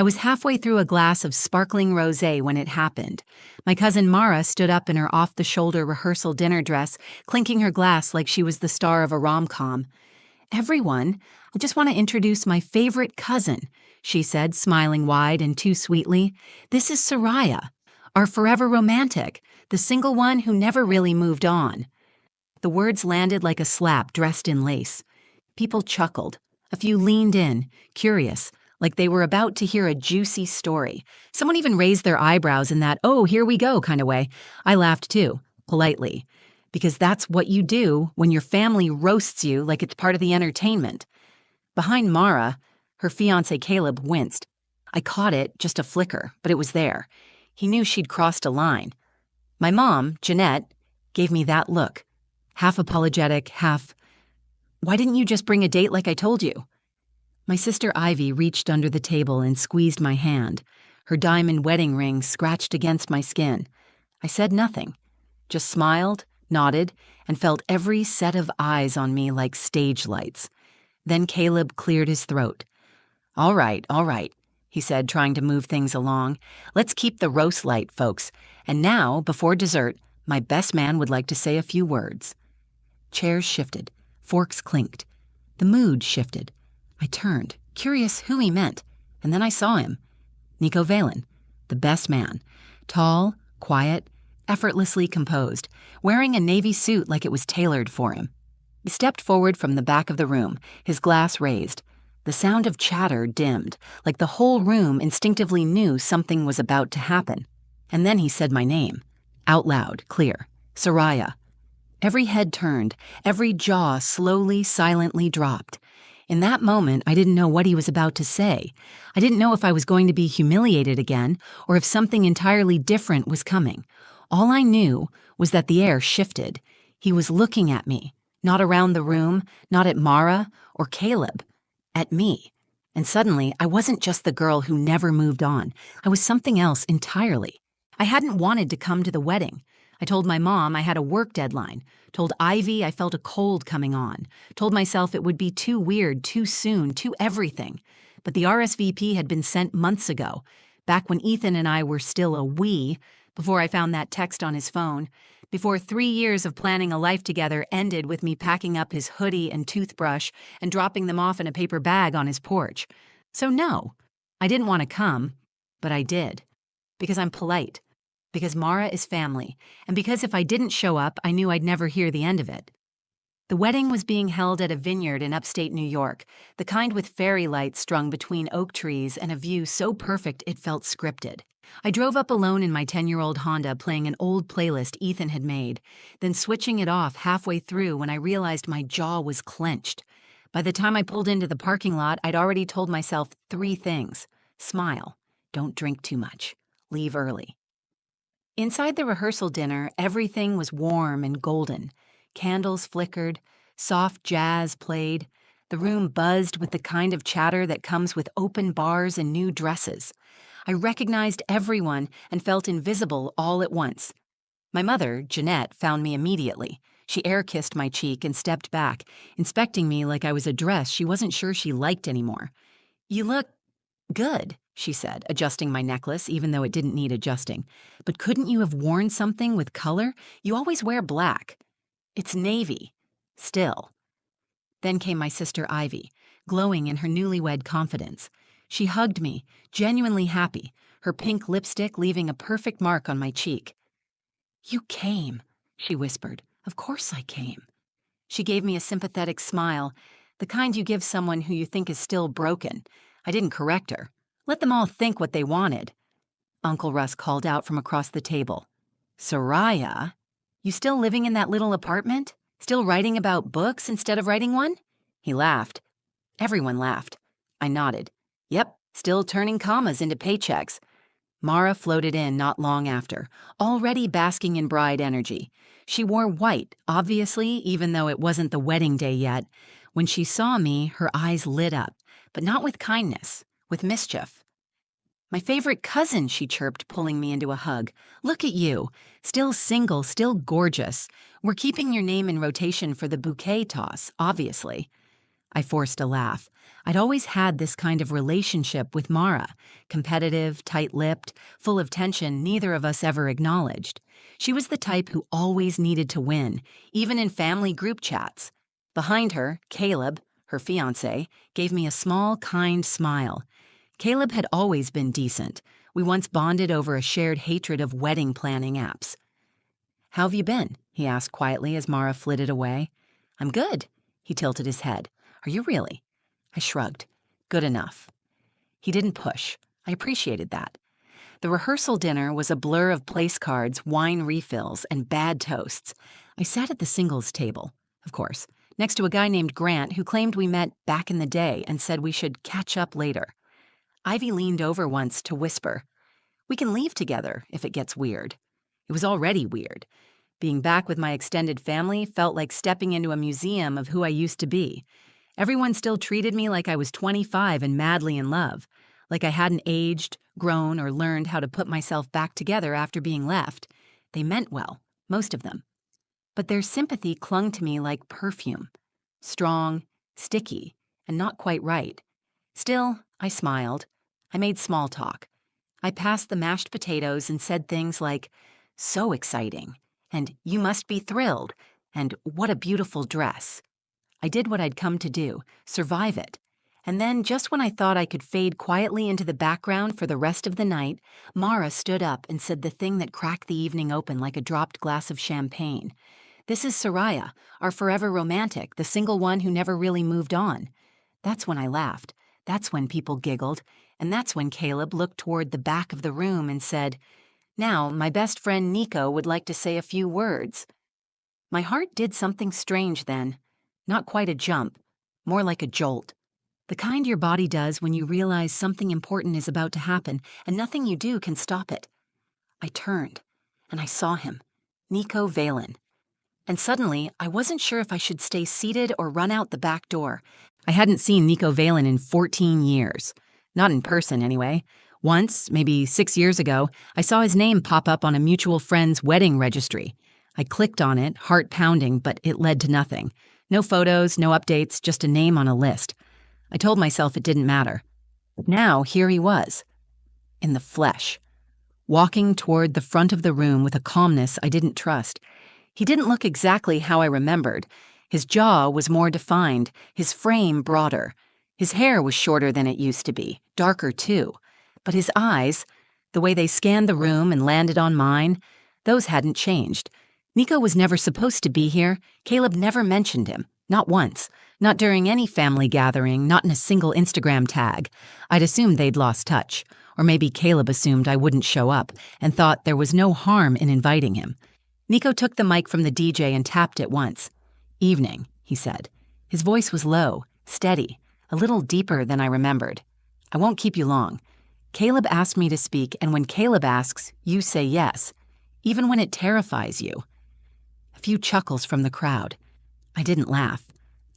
I was halfway through a glass of sparkling rosé when it happened. My cousin Mara stood up in her off-the-shoulder rehearsal dinner dress, clinking her glass like she was the star of a rom-com. "Everyone, I just want to introduce my favorite cousin," she said, smiling wide and too sweetly. "This is Soraya, our forever romantic, the single one who never really moved on." The words landed like a slap dressed in lace. People chuckled. A few leaned in, curious, like they were about to hear a juicy story. Someone even raised their eyebrows in that, "oh, here we go" kind of way. I laughed too, politely, because that's what you do when your family roasts you like it's part of the entertainment. Behind Mara, her fiancé Caleb winced. I caught it, just a flicker, but it was there. He knew she'd crossed a line. My mom, Jeanette, gave me that look. Half apologetic, half, "Why didn't you just bring a date like I told you?" My sister Ivy reached under the table and squeezed my hand. Her diamond wedding ring scratched against my skin. I said nothing, just smiled, nodded, and felt every set of eyes on me like stage lights. Then Caleb cleared his throat. All right, he said, trying to move things along. "Let's keep the roast light, folks. And now, before dessert, my best man would like to say a few words." Chairs shifted. Forks clinked. The mood shifted. I turned, curious who he meant, and then I saw him. Nico Valen, the best man. Tall, quiet, effortlessly composed, wearing a navy suit like it was tailored for him. He stepped forward from the back of the room, his glass raised. The sound of chatter dimmed, like the whole room instinctively knew something was about to happen. And then he said my name, out loud, clear, Soraya. Every head turned, every jaw slowly, silently dropped. In that moment, I didn't know what he was about to say. I didn't know if I was going to be humiliated again or if something entirely different was coming. All I knew was that the air shifted. He was looking at me, not around the room, not at Mara or Caleb, at me. And suddenly, I wasn't just the girl who never moved on. I was something else entirely. I hadn't wanted to come to the wedding. I told my mom I had a work deadline, told Ivy I felt a cold coming on, told myself it would be too weird, too soon, too everything. But the RSVP had been sent months ago, back when Ethan and I were still a we, before I found that text on his phone, before 3 years of planning a life together ended with me packing up his hoodie and toothbrush and dropping them off in a paper bag on his porch. So no, I didn't want to come, but I did. Because I'm polite. Because Mara is family, and because if I didn't show up, I knew I'd never hear the end of it. The wedding was being held at a vineyard in upstate New York, the kind with fairy lights strung between oak trees and a view so perfect it felt scripted. I drove up alone in my 10-year-old Honda playing an old playlist Ethan had made, then switching it off halfway through when I realized my jaw was clenched. By the time I pulled into the parking lot, I'd already told myself 3 things. Smile. Don't drink too much. Leave early. Inside the rehearsal dinner, everything was warm and golden. Candles flickered, soft jazz played. The room buzzed with the kind of chatter that comes with open bars and new dresses. I recognized everyone and felt invisible all at once. My mother, Jeanette, found me immediately. She air-kissed my cheek and stepped back, inspecting me like I was a dress she wasn't sure she liked anymore. "You look good," she said, adjusting my necklace, even though it didn't need adjusting. "But couldn't you have worn something with color? You always wear black." "It's navy. Still." Then came my sister Ivy, glowing in her newlywed confidence. She hugged me, genuinely happy, her pink lipstick leaving a perfect mark on my cheek. "You came," she whispered. "Of course I came." She gave me a sympathetic smile, the kind you give someone who you think is still broken. I didn't correct her. Let them all think what they wanted. Uncle Russ called out from across the table. "Soraya, you still living in that little apartment? Still writing about books instead of writing one?" He laughed. Everyone laughed. I nodded. "Yep, still turning commas into paychecks." Mara floated in not long after, already basking in bride energy. She wore white, obviously, even though it wasn't the wedding day yet. When she saw me, her eyes lit up, but not with kindness, with mischief. "My favorite cousin," she chirped, pulling me into a hug. "Look at you. Still single, still gorgeous. We're keeping your name in rotation for the bouquet toss, obviously." I forced a laugh. I'd always had this kind of relationship with Mara, competitive, tight-lipped, full of tension neither of us ever acknowledged. She was the type who always needed to win, even in family group chats. Behind her, Caleb, her fiancé, gave me a small, kind smile. Caleb had always been decent. We once bonded over a shared hatred of wedding planning apps. "How have you been?" he asked quietly as Mara flitted away. "I'm good." He tilted his head. "Are you really?" I shrugged. "Good enough." He didn't push. I appreciated that. The rehearsal dinner was a blur of place cards, wine refills, and bad toasts. I sat at the singles table, of course, next to a guy named Grant who claimed we met back in the day and said we should catch up later. Ivy leaned over once to whisper, "We can leave together if it gets weird." It was already weird. Being back with my extended family felt like stepping into a museum of who I used to be. Everyone still treated me like I was 25 and madly in love, like I hadn't aged, grown, or learned how to put myself back together after being left. They meant well, most of them. But their sympathy clung to me like perfume. Strong, sticky, and not quite right. Still, I smiled. I made small talk. I passed the mashed potatoes and said things like, "So exciting," and "You must be thrilled," and "What a beautiful dress." I did what I'd come to do, survive it. And then, just when I thought I could fade quietly into the background for the rest of the night, Mara stood up and said the thing that cracked the evening open like a dropped glass of champagne. "This is Soraya, our forever romantic, the single one who never really moved on." That's when I laughed. That's when people giggled. And that's when Caleb looked toward the back of the room and said, "Now, my best friend Nico would like to say a few words." My heart did something strange then. Not quite a jump, more like a jolt. The kind your body does when you realize something important is about to happen and nothing you do can stop it. I turned, and I saw him, Nico Valen. And suddenly, I wasn't sure if I should stay seated or run out the back door. I hadn't seen Nico Valen in 14 years. Not in person, anyway. Once, maybe 6 years ago, I saw his name pop up on a mutual friend's wedding registry. I clicked on it, heart pounding, but it led to nothing. No photos, no updates, just a name on a list. I told myself it didn't matter. But now, here he was. In the flesh. Walking toward the front of the room with a calmness I didn't trust. He didn't look exactly how I remembered. His jaw was more defined, his frame broader. His hair was shorter than it used to be, darker too. But his eyes, the way they scanned the room and landed on mine, those hadn't changed. Nico was never supposed to be here. Caleb never mentioned him, not once. Not during any family gathering, not in a single Instagram tag. I'd assumed they'd lost touch. Or maybe Caleb assumed I wouldn't show up and thought there was no harm in inviting him. Nico took the mic from the DJ and tapped it once. "Evening," he said. His voice was low, steady, a little deeper than I remembered. "I won't keep you long. Caleb asked me to speak, and when Caleb asks, you say yes, even when it terrifies you." A few chuckles from the crowd. I didn't laugh.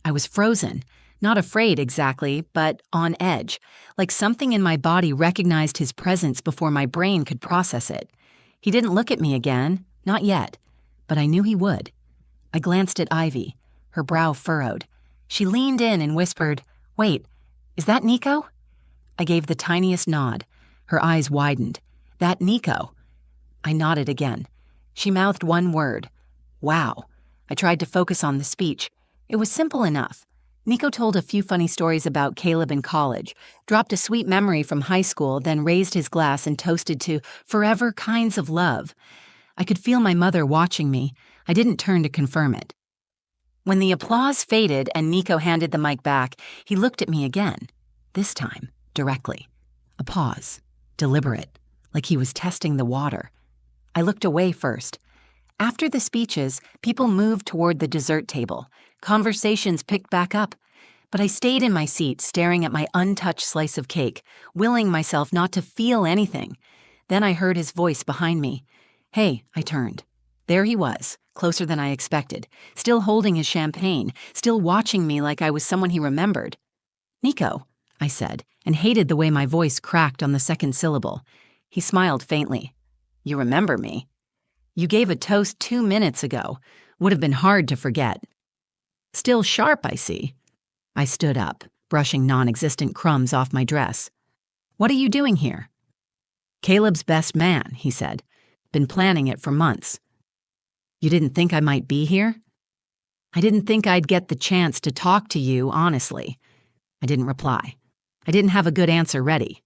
I was frozen, not afraid exactly, but on edge, like something in my body recognized his presence before my brain could process it. He didn't look at me again, not yet, but I knew he would. I glanced at Ivy, her brow furrowed. She leaned in and whispered, "Wait, is that Nico?" I gave the tiniest nod. Her eyes widened. "That Nico?" I nodded again. She mouthed one word. "Wow." I tried to focus on the speech. It was simple enough. Nico told a few funny stories about Caleb in college, dropped a sweet memory from high school, then raised his glass and toasted to forever kinds of love. I could feel my mother watching me. I didn't turn to confirm it. When the applause faded and Nico handed the mic back, he looked at me again. This time, directly. A pause. Deliberate. Like he was testing the water. I looked away first. After the speeches, people moved toward the dessert table. Conversations picked back up. But I stayed in my seat, staring at my untouched slice of cake, willing myself not to feel anything. Then I heard his voice behind me. "Hey," I turned. There he was, closer than I expected, still holding his champagne, still watching me like I was someone he remembered. "Nico," I said, and hated the way my voice cracked on the second syllable. He smiled faintly. "You remember me? You gave a toast 2 minutes ago. Would have been hard to forget." "Still sharp, I see." I stood up, brushing non-existent crumbs off my dress. "What are you doing here?" "Caleb's best man," he said. "Been planning it for months." "You didn't think I might be here?" "I didn't think I'd get the chance to talk to you, honestly." I didn't reply. I didn't have a good answer ready.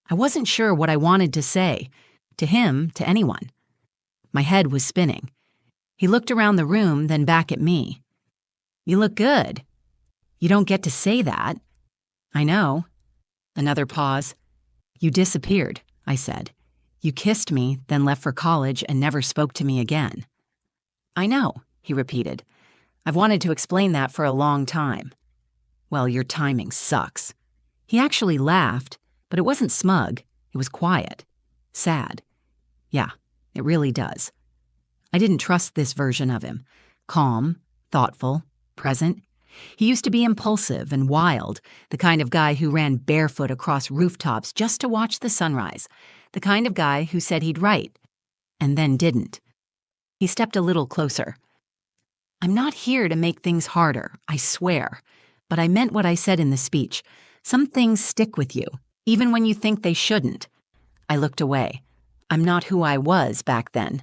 I wasn't sure what I wanted to say, to him, to anyone. My head was spinning. He looked around the room, then back at me. "You look good." "You don't get to say that." "I know." Another pause. "You disappeared," I said. "You kissed me, then left for college and never spoke to me again." "I know," he repeated. "I've wanted to explain that for a long time." "Well, your timing sucks." He actually laughed, but it wasn't smug. It was quiet. Sad. Yeah, it really does. I didn't trust this version of him. Calm, thoughtful, present. He used to be impulsive and wild, the kind of guy who ran barefoot across rooftops just to watch the sunrise, the kind of guy who said he'd write, and then didn't. He stepped a little closer. "I'm not here to make things harder, I swear. But I meant what I said in the speech. Some things stick with you, even when you think they shouldn't." I looked away. I'm not who I was back then.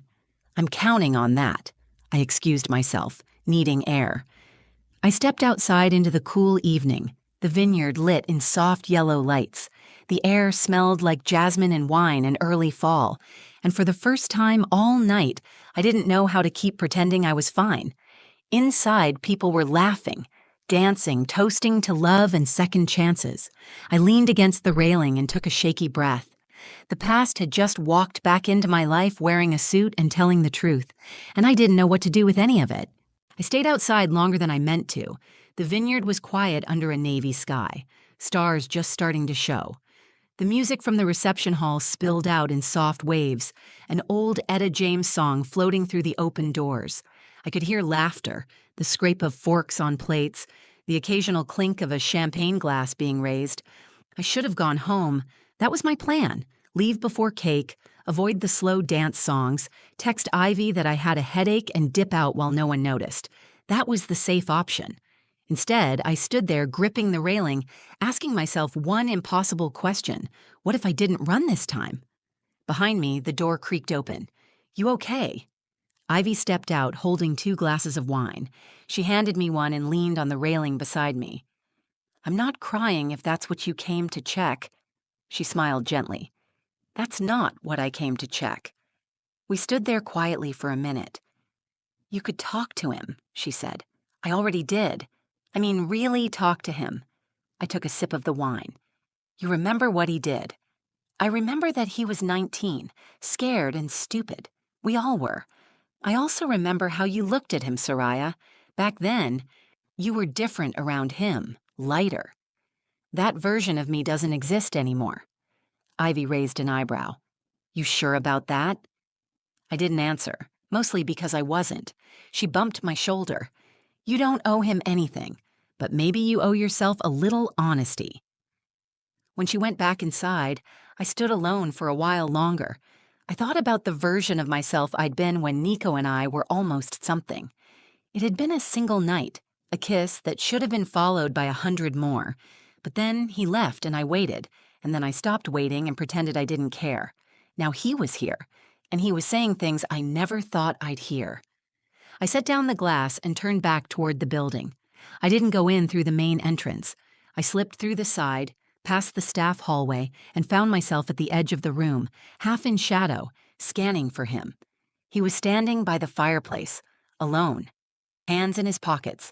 "I'm counting on that." I excused myself, needing air. I stepped outside into the cool evening, the vineyard lit in soft yellow lights. The air smelled like jasmine and wine in early fall, and for the first time all night, I didn't know how to keep pretending I was fine. Inside, people were laughing, dancing, toasting to love and second chances. I leaned against the railing and took a shaky breath. The past had just walked back into my life wearing a suit and telling the truth, and I didn't know what to do with any of it. I stayed outside longer than I meant to. The vineyard was quiet under a navy sky, stars just starting to show. The music from the reception hall spilled out in soft waves, an old Etta James song floating through the open doors. I could hear laughter, the scrape of forks on plates, the occasional clink of a champagne glass being raised. I should have gone home. That was my plan. Leave before cake, avoid the slow dance songs, text Ivy that I had a headache, and dip out while no one noticed. That was the safe option. Instead, I stood there gripping the railing, asking myself one impossible question. What if I didn't run this time? Behind me, the door creaked open. "You okay?" Ivy stepped out, holding 2 glasses of wine. She handed me one and leaned on the railing beside me. "I'm not crying if that's what you came to check." She smiled gently. "That's not what I came to check." We stood there quietly for a minute. "You could talk to him," she said. "I already did. I mean, really talk to him." I took a sip of the wine. "You remember what he did?" "I remember that he was 19, scared and stupid. We all were. I also remember how you looked at him, Soraya. Back then, you were different around him, lighter. That version of me doesn't exist anymore." Ivy raised an eyebrow. "You sure about that?" I didn't answer, mostly because I wasn't. She bumped my shoulder. "You don't owe him anything, but maybe you owe yourself a little honesty." When she went back inside, I stood alone for a while longer. I thought about the version of myself I'd been when Nico and I were almost something. It had been a single night, a kiss that should have been followed by 100 more. But then he left and I waited, and then I stopped waiting and pretended I didn't care. Now he was here, and he was saying things I never thought I'd hear. I set down the glass and turned back toward the building. I didn't go in through the main entrance. I slipped through the side, past the staff hallway, and found myself at the edge of the room, half in shadow, scanning for him. He was standing by the fireplace, alone, hands in his pockets,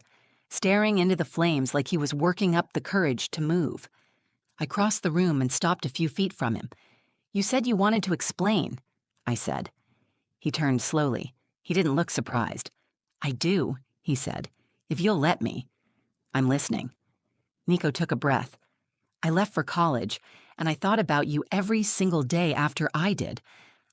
staring into the flames like he was working up the courage to move. I crossed the room and stopped a few feet from him. "You said you wanted to explain," I said. He turned slowly. He didn't look surprised. "I do," he said, "if you'll let me." "I'm listening." Nico took a breath. "I left for college, and I thought about you every single day after I did.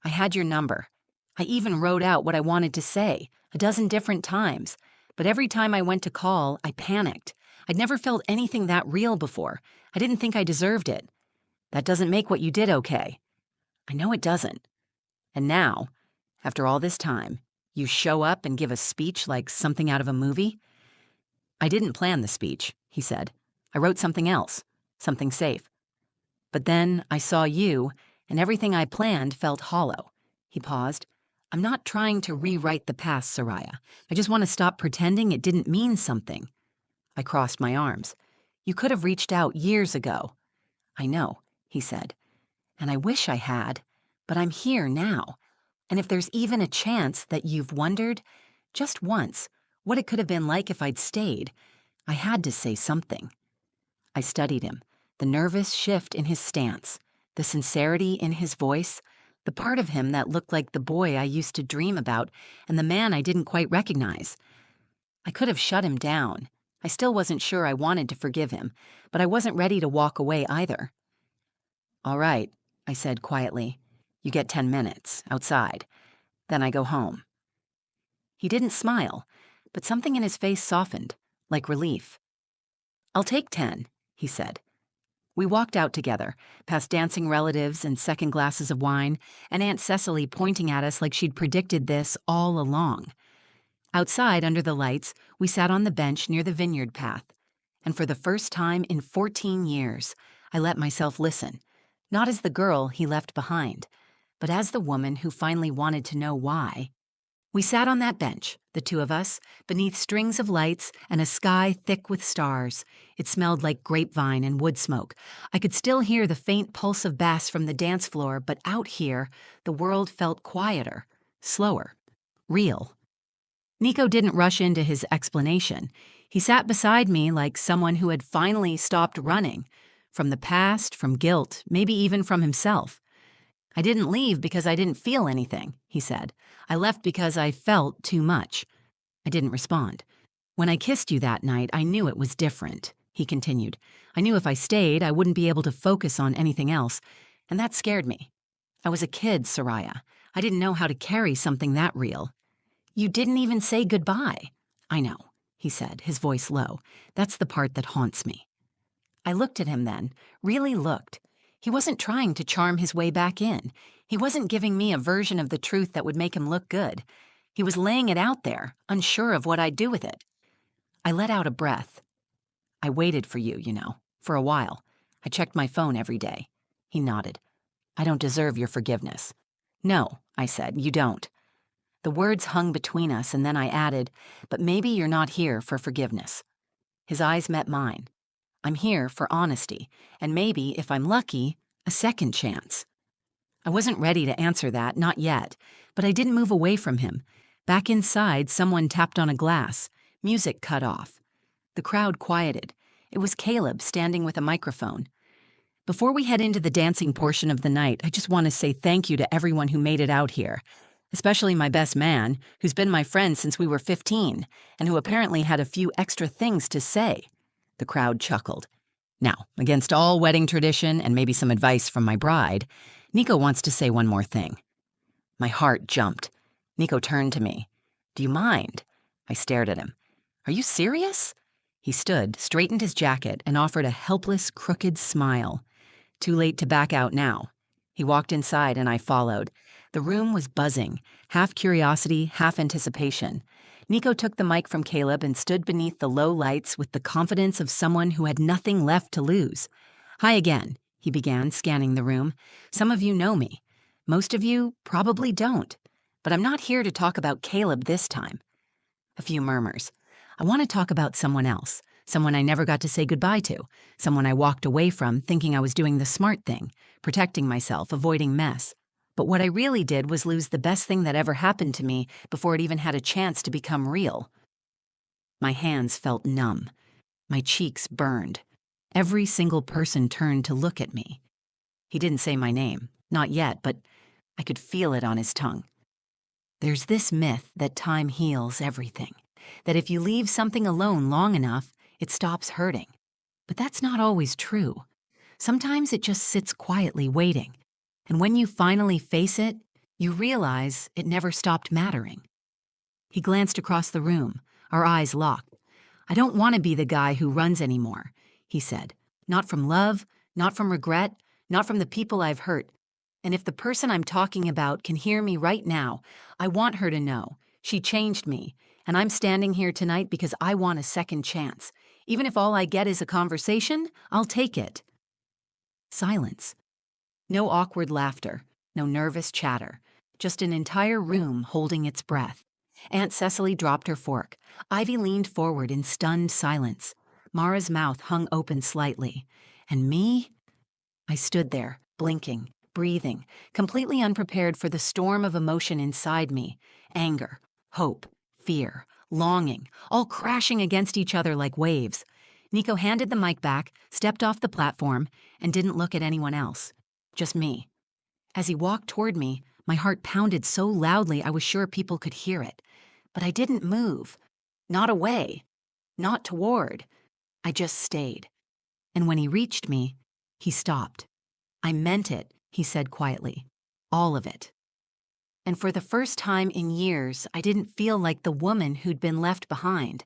I had your number. I even wrote out what I wanted to say, 12 different times. But every time I went to call, I panicked. I'd never felt anything that real before. I didn't think I deserved it. That doesn't make what you did okay." "I know it doesn't." "And now, after all this time, you show up and give a speech like something out of a movie?" "I didn't plan the speech," he said. "I I wrote something else, something safe. But then I saw you, and everything I planned felt hollow. He paused. I'm not trying to rewrite the past, Soraya. I just want to stop pretending it didn't mean something. I crossed my arms. You could have reached out years ago. I know, he said. And I wish I had, but I'm here now. And if there's even a chance that you've wondered, just once, what it could have been like if I'd stayed, I had to say something. I studied him, the nervous shift in his stance, the sincerity in his voice, the part of him that looked like the boy I used to dream about and the man I didn't quite recognize. I could have shut him down. I still wasn't sure I wanted to forgive him, but I wasn't ready to walk away either. All right, I said quietly. You get 10 minutes, outside. Then I go home. He didn't smile, but something in his face softened, like relief. I'll take 10, he said. We walked out together, past dancing relatives and second glasses of wine, and Aunt Cecily pointing at us like she'd predicted this all along. Outside, under the lights, we sat on the bench near the vineyard path, and for the first time in 14 years, I let myself listen, not as the girl he left behind, but as the woman who finally wanted to know why. We sat on that bench, the two of us, beneath strings of lights and a sky thick with stars. It smelled like grapevine and wood smoke. I could still hear the faint pulse of bass from the dance floor, but out here, the world felt quieter, slower, real. Nico didn't rush into his explanation. He sat beside me like someone who had finally stopped running, from the past, from guilt, maybe even from himself. I didn't leave because I didn't feel anything, he said. I left because I felt too much. I didn't respond. When I kissed you that night, I knew it was different, he continued. I knew if I stayed, I wouldn't be able to focus on anything else, and that scared me. I was a kid, Soraya. I didn't know how to carry something that real. You didn't even say goodbye. I know, he said, his voice low. That's the part that haunts me. I looked at him then, really looked. He wasn't trying to charm his way back in. He wasn't giving me a version of the truth that would make him look good. He was laying it out there, unsure of what I'd do with it. I let out a breath. I waited for you, for a while. I checked my phone every day. He nodded. I don't deserve your forgiveness. No, I said, you don't. The words hung between us, and then I added, but maybe you're not here for forgiveness. His eyes met mine. I'm here for honesty, and maybe, if I'm lucky, a second chance. I wasn't ready to answer that, not yet, but I didn't move away from him. Back inside, someone tapped on a glass. Music cut off. The crowd quieted. It was Caleb standing with a microphone. Before we head into the dancing portion of the night, I just want to say thank you to everyone who made it out here, especially my best man, who's been my friend since we were 15, and who apparently had a few extra things to say. The crowd chuckled. Now, against all wedding tradition and maybe some advice from my bride, Nico wants to say one more thing. My heart jumped. Nico turned to me. Do you mind? I stared at him. Are you serious? He stood, straightened his jacket, and offered a helpless, crooked smile. Too late to back out now. He walked inside and I followed. The room was buzzing, half curiosity, half anticipation. Nico took the mic from Caleb and stood beneath the low lights with the confidence of someone who had nothing left to lose. Hi again, he began, scanning the room. Some of you know me. Most of you probably don't. But I'm not here to talk about Caleb this time. A few murmurs. I want to talk about someone else, someone I never got to say goodbye to, someone I walked away from thinking I was doing the smart thing, protecting myself, avoiding mess. But what I really did was lose the best thing that ever happened to me before it even had a chance to become real. My hands felt numb. My cheeks burned. Every single person turned to look at me. He didn't say my name, not yet, but I could feel it on his tongue. There's this myth that time heals everything, that if you leave something alone long enough, it stops hurting. But that's not always true. Sometimes it just sits quietly waiting. And when you finally face it, you realize it never stopped mattering. He glanced across the room, our eyes locked. I don't want to be the guy who runs anymore, he said. Not from love, not from regret, not from the people I've hurt. And if the person I'm talking about can hear me right now, I want her to know. She changed me, and I'm standing here tonight because I want a second chance. Even if all I get is a conversation, I'll take it. Silence. No awkward laughter, no nervous chatter, just an entire room holding its breath. Aunt Cecily dropped her fork. Ivy leaned forward in stunned silence. Mara's mouth hung open slightly. And me? I stood there, blinking, breathing, completely unprepared for the storm of emotion inside me. Anger, hope, fear, longing, all crashing against each other like waves. Nico handed the mic back, stepped off the platform, and didn't look at anyone else. Just me. As he walked toward me, my heart pounded so loudly I was sure people could hear it. But I didn't move. Not away. Not toward. I just stayed. And when he reached me, he stopped. I meant it, he said quietly. All of it. And for the first time in years, I didn't feel like the woman who'd been left behind.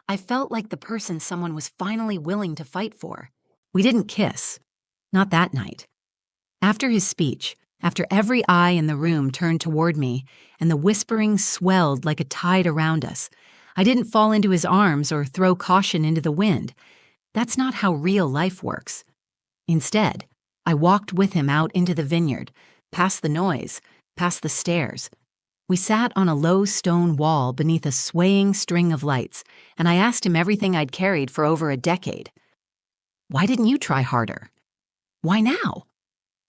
I felt like the person someone was finally willing to fight for. We didn't kiss. Not that night. After his speech, after every eye in the room turned toward me and the whispering swelled like a tide around us, I didn't fall into his arms or throw caution into the wind. That's not how real life works. Instead, I walked with him out into the vineyard, past the noise, past the stairs. We sat on a low stone wall beneath a swaying string of lights, and I asked him everything I'd carried for over a decade. Why didn't you try harder? Why now?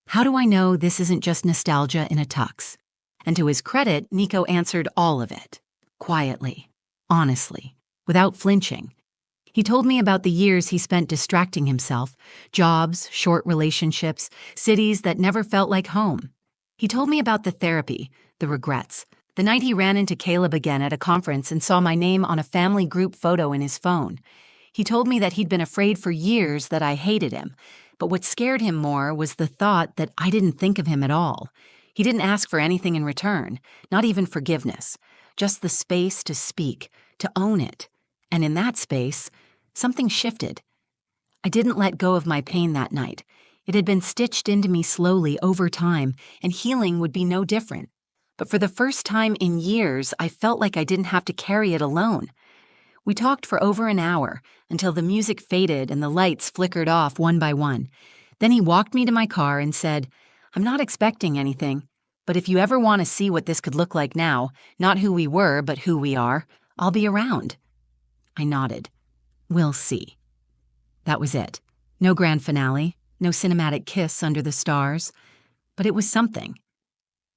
How do I know this isn't just nostalgia in a tux? And to his credit, Nico answered all of it, quietly, honestly, without flinching. He told me about the years he spent distracting himself, jobs, short relationships, cities that never felt like home. He told me about the therapy, the regrets, the night he ran into Caleb again at a conference and saw my name on a family group photo in his phone. He told me that he'd been afraid for years that I hated him, but what scared him more was the thought that I didn't think of him at all. He didn't ask for anything in return, not even forgiveness, just the space to speak, to own it. And in that space, something shifted. I didn't let go of my pain that night. It had been stitched into me slowly over time, and healing would be no different. But for the first time in years, I felt like I didn't have to carry it alone. We talked for over an hour, until the music faded and the lights flickered off one by one. Then he walked me to my car and said, "I'm not expecting anything, but if you ever want to see what this could look like now, not who we were, but who we are, I'll be around." I nodded. We'll see. That was it. No grand finale, no cinematic kiss under the stars, but it was something.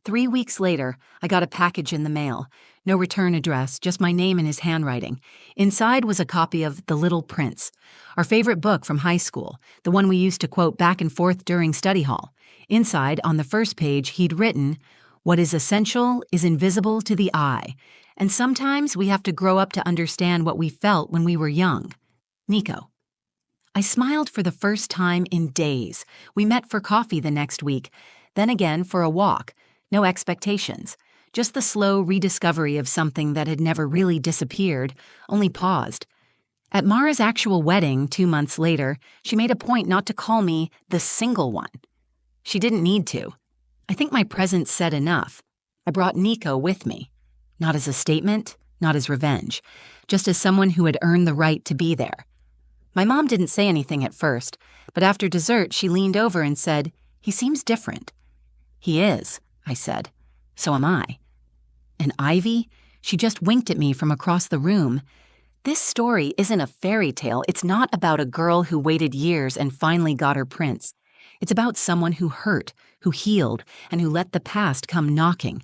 3 weeks later, I got a package in the mail. No return address, just my name in his handwriting. Inside was a copy of The Little Prince, our favorite book from high school, the one we used to quote back and forth during study hall. Inside, on the first page, he'd written, "What is essential is invisible to the eye, and sometimes we have to grow up to understand what we felt when we were young. Nico." I smiled for the first time in days. We met for coffee the next week, then again for a walk. No expectations, just the slow rediscovery of something that had never really disappeared, only paused. At Mara's actual wedding 2 months later, she made a point not to call me the single one. She didn't need to. I think my presence said enough. I brought Nico with me, not as a statement, not as revenge, just as someone who had earned the right to be there. My mom didn't say anything at first, but after dessert she leaned over and said, "He seems different." "He is," I said. "So am I." And Ivy? She just winked at me from across the room. This story isn't a fairy tale. It's not about a girl who waited years and finally got her prince. It's about someone who hurt, who healed, and who let the past come knocking,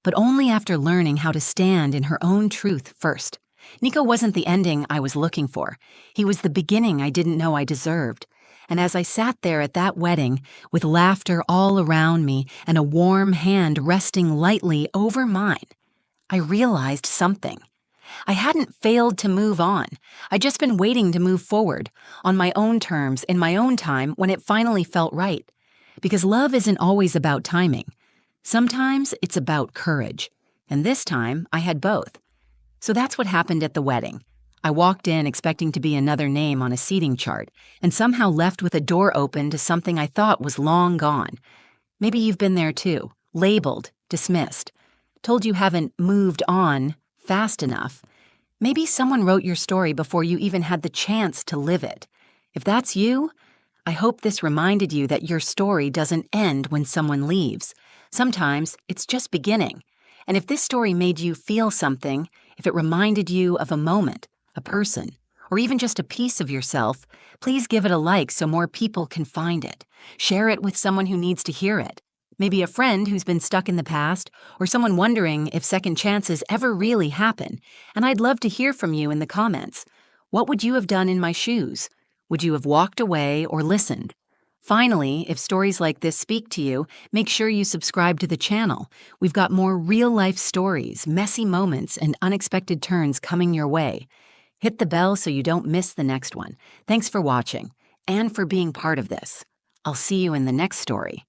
but only after learning how to stand in her own truth first. Nico wasn't the ending I was looking for. He was the beginning I didn't know I deserved. And as I sat there at that wedding, with laughter all around me and a warm hand resting lightly over mine, I realized something. I hadn't failed to move on. I'd just been waiting to move forward, on my own terms, in my own time, when it finally felt right. Because love isn't always about timing. Sometimes it's about courage. And this time, I had both. So that's what happened at the wedding. I walked in expecting to be another name on a seating chart, and somehow left with a door open to something I thought was long gone. Maybe you've been there too, labeled, dismissed, told you haven't moved on fast enough. Maybe someone wrote your story before you even had the chance to live it. If that's you, I hope this reminded you that your story doesn't end when someone leaves. Sometimes it's just beginning. And if this story made you feel something, if it reminded you of a moment, a person, or even just a piece of yourself, please give it a like so more people can find it. Share it with someone who needs to hear it. Maybe a friend who's been stuck in the past, or someone wondering if second chances ever really happen. And I'd love to hear from you in the comments. What would you have done in my shoes? Would you have walked away or listened? Finally, if stories like this speak to you, make sure you subscribe to the channel. We've got more real-life stories, messy moments, and unexpected turns coming your way. Hit the bell so you don't miss the next one. Thanks for watching, and for being part of this. I'll see you in the next story.